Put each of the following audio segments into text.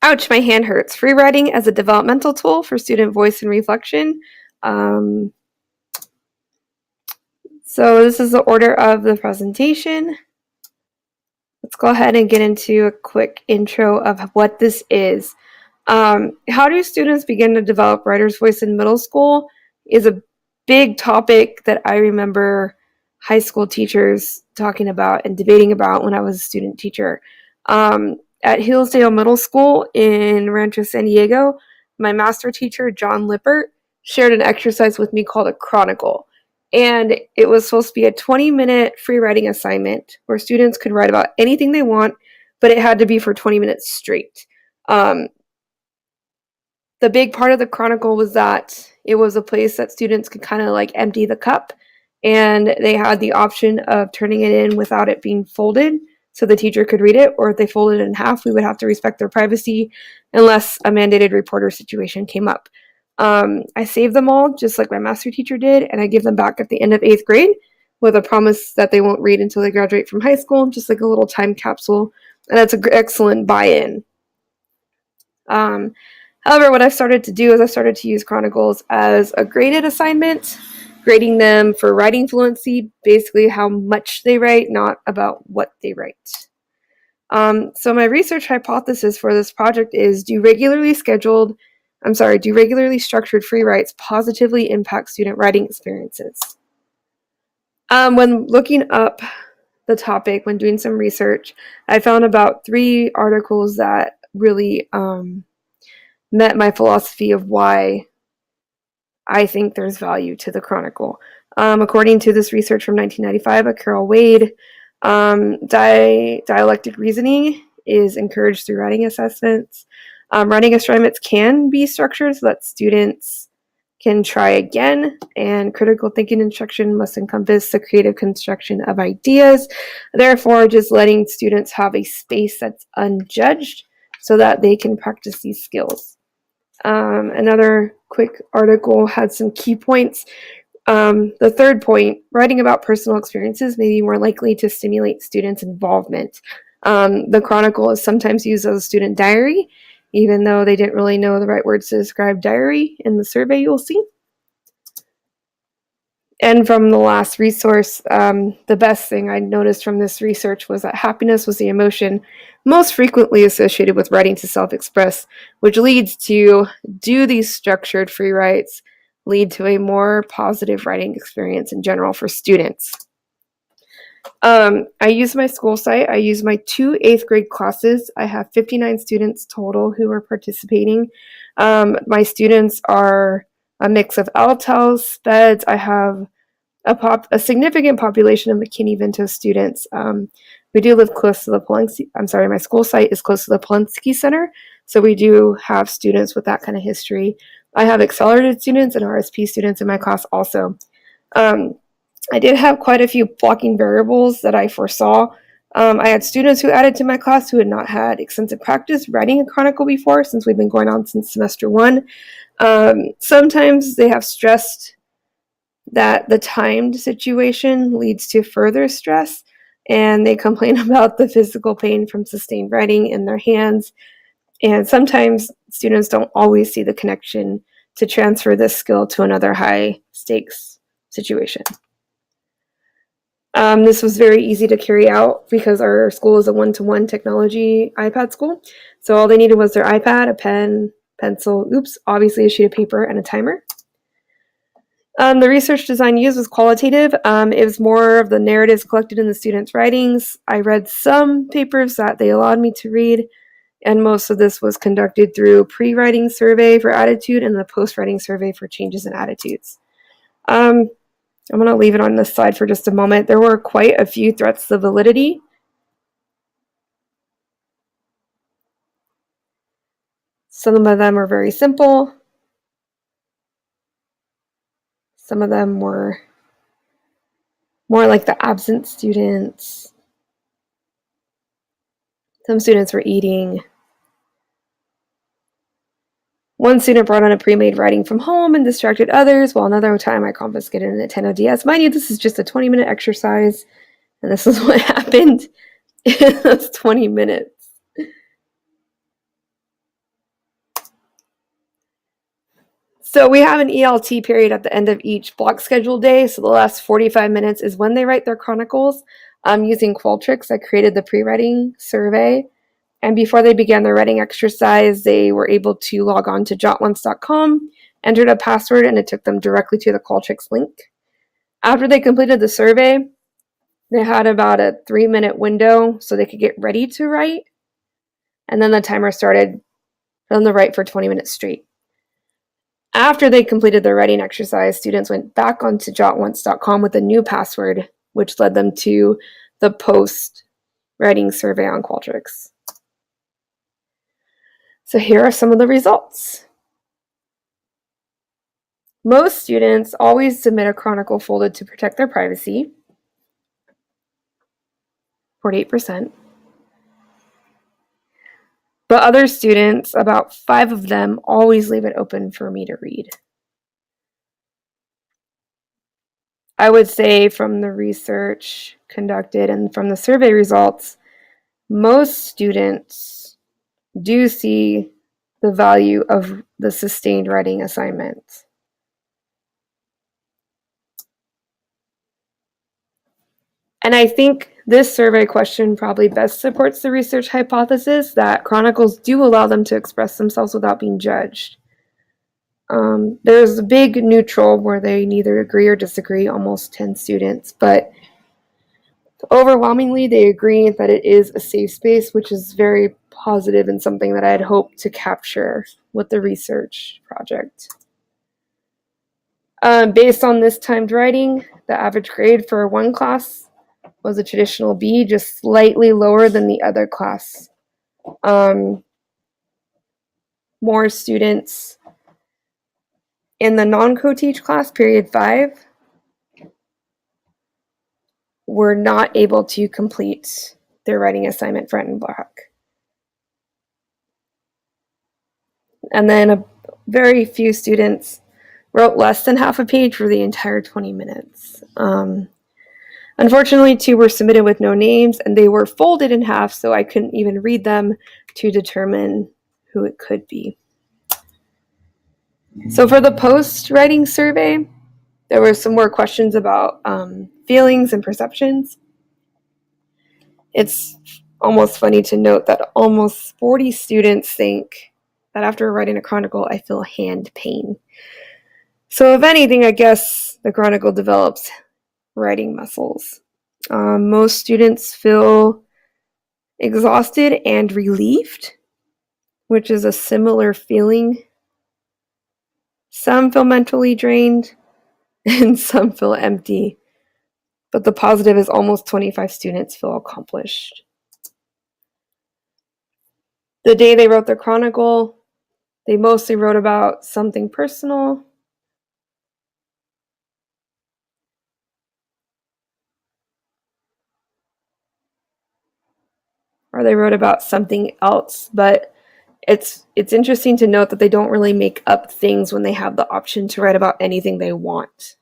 Ouch, my hand hurts. Free writing as a developmental tool for student voice and reflection. So this is the order of the presentation. Let's go ahead and get into a quick intro of what this is. How do students begin to develop writer's voice in middle school is a big topic that I remember high school teachers talking about and debating about when I was a student teacher. At Hillsdale Middle School in Rancho San Diego, my master teacher, John Lippert, shared an exercise with me called a chronicle. And it was supposed to be a 20-minute free writing assignment where students could write about anything they want, but it had to be for 20 minutes straight. The big part of the chronicle was that it was a place that students could kind of like empty the cup, and they had the option of turning it in without it being folded so the teacher could read it, or if they folded it in half, we would have to respect their privacy unless a mandated reporter situation came up. I saved them all just like my master teacher did, and I give them back at the end of 8th grade with a promise that they won't read until they graduate from high school, just like a little time capsule, and that's an excellent buy-in. However, what I've started to do is I started to use chronicles as a graded assignment, grading them for writing fluency, basically how much they write, not about what they write. So my research hypothesis for this project is, do regularly structured free writes positively impact student writing experiences? When looking up the topic, when doing some research, I found about 3 articles that really met my philosophy of why I think there's value to the chronicle. According to this research from 1995 by Carol Wade, dialectic reasoning is encouraged through writing assessments. Writing assignments can be structured so that students can try again, and critical thinking instruction must encompass the creative construction of ideas. Therefore, just letting students have a space that's unjudged so that they can practice these skills. Another quick article had some key points. The third point, writing about personal experiences may be more likely to stimulate students' involvement. The chronicle is sometimes used as a student diary, even though they didn't really know the right words to describe diary in the survey you'll see. And from the last resource, the best thing I noticed from this research was that happiness was the emotion most frequently associated with writing to self-express, which leads to, do these structured free writes lead to a more positive writing experience in general for students? I use my school site. I use my 2 8th grade classes. I have 59 students total who are participating. My students are a mix of Altels, Speds. I have a significant population of McKinney-Vento students. We do live close to the Polensky, my school site is close to the Polensky Center, so we do have students with that kind of history. I have accelerated students and RSP students in my class also. I did have quite a few blocking variables that I foresaw. I had students who added to my class who had not had extensive practice writing a chronicle before, since we've been going on since semester 1. Sometimes they have stressed that the timed situation leads to further stress, and they complain about the physical pain from sustained writing in their hands. And sometimes students don't always see the connection to transfer this skill to another high stakes situation. This was very easy to carry out because our school is a one-to-one technology iPad school. So all they needed was their iPad, a pen, pencil, obviously a sheet of paper, and a timer. The research design used was qualitative. It was more of the narratives collected in the students' writings. I read some papers that they allowed me to read, and most of this was conducted through pre-writing survey for attitude and the post-writing survey for changes in attitudes. I'm going to leave it on this slide for just a moment. There were quite a few threats to validity. Some of them are very simple. Some of them were more like the absent students. Some students were eating. One student brought on a pre-made writing from home and distracted others, while another time I confiscated a Nintendo DS. Mind you, this is just a 20-minute exercise, and this is what happened in those 20 minutes. So we have an ELT period at the end of each block schedule day. So the last 45 minutes is when they write their chronicles. Using Qualtrics, I created the pre-writing survey. And before they began their writing exercise, they were able to log on to jotonce.com, entered a password, and it took them directly to the Qualtrics link. After they completed the survey, they had about a 3-minute window so they could get ready to write. And then the timer started for them to write for 20 minutes straight. After they completed their writing exercise, students went back onto jotonce.com with a new password, which led them to the post-writing survey on Qualtrics. So here are some of the results. Most students always submit a chronicle folded to protect their privacy, 48%. But other students, about 5 of them, always leave it open for me to read. I would say from the research conducted and from the survey results, most students do see the value of the sustained writing assignment. And I think this survey question probably best supports the research hypothesis that chronicles do allow them to express themselves without being judged. There's a big neutral where they neither agree or disagree, almost 10 students, but overwhelmingly they agree that it is a safe space, which is very positive and something that I had hoped to capture with the research project. Based on this timed writing, the average grade for one class was a traditional B, just slightly lower than the other class. More students in the non-co-teach class, period 5, were not able to complete their writing assignment front and back. And then very few students wrote less than half a page for the entire 20 minutes. Unfortunately, 2 were submitted with no names, and they were folded in half, so I couldn't even read them to determine who it could be. So for the post-writing survey, there were some more questions about feelings and perceptions. It's almost funny to note that almost 40 students think that after writing a chronicle, I feel hand pain. So if anything, I guess the chronicle develops writing muscles. Most students feel exhausted and relieved, which is a similar feeling. Some feel mentally drained and some feel empty. But the positive is almost 25 students feel accomplished. The day they wrote their chronicle, they mostly wrote about something personal. Or they wrote about something else, but it's interesting to note that they don't really make up things when they have the option to write about anything they want.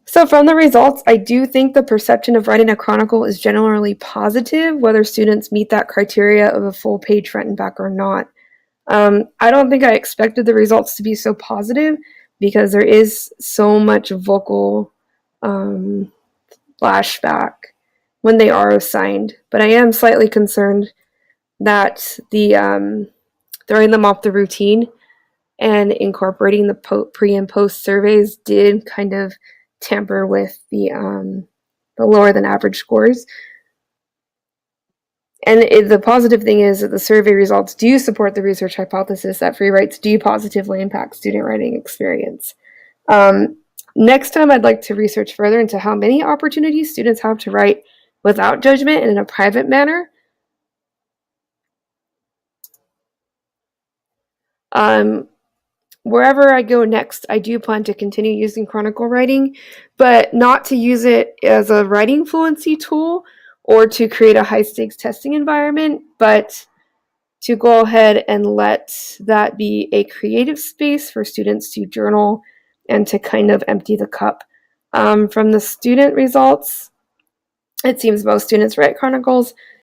So from the results, I do think the perception of writing a chronicle is generally positive, whether students meet that criteria of a full page front and back or not. I don't think I expected the results to be so positive because there is so much vocal flashback when they are assigned. But I am slightly concerned that the throwing them off the routine and incorporating the pre and post surveys did kind of tamper with the lower than average scores. And the positive thing is that the survey results do support the research hypothesis that free writes do positively impact student writing experience. Next time, I'd like to research further into how many opportunities students have to write without judgment and in a private manner. Wherever I go next, I do plan to continue using chronicle writing, but not to use it as a writing fluency tool or to create a high-stakes testing environment, but to go ahead and let that be a creative space for students to journal and to kind of empty the cup. From the student results, it seems most students write chronicles